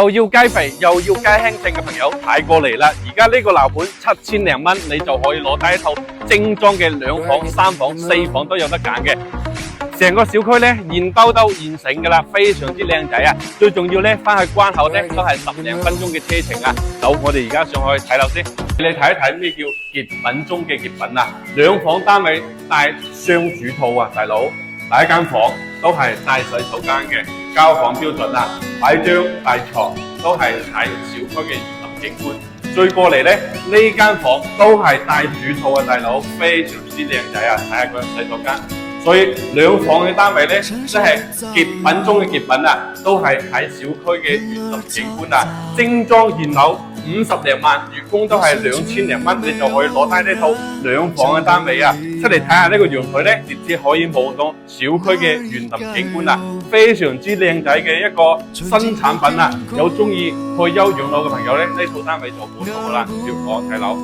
又要雞肥又要雞輕症嘅朋友睇過嚟啦！而家呢個樓盤7000零蚊，你就可以攞低一套精裝嘅2房、3房、4房都有得揀嘅。成個小區咧現兜兜現成噶啦，非常之靚仔啊！最重要咧，翻去關口咧都係10零分鐘嘅車程啊！好，我哋而家上去睇樓先。你睇一睇咩叫極品中嘅極品啊！2房單位帶雙主套啊，大佬！第一間房都係帶洗手間嘅，交房標準啊，擺張大床都係睇小區嘅園林景觀。再過嚟咧，呢間房都係帶主套啊，大佬，非常之靚仔啊！睇下佢洗手間。所以2房嘅單位咧，即係極品中嘅極品啊，都係喺小區嘅園林景觀啊，精裝現樓50零萬，月供都係2000零蚊，你就可以攞低呢套2房嘅單位啊！出嚟睇下呢個陽台咧，直接可以望到小區嘅園林景觀啊，非常之靚仔嘅一個新產品啊！有中意退休養老嘅朋友咧，呢套單位就冇錯啦，要我睇樓。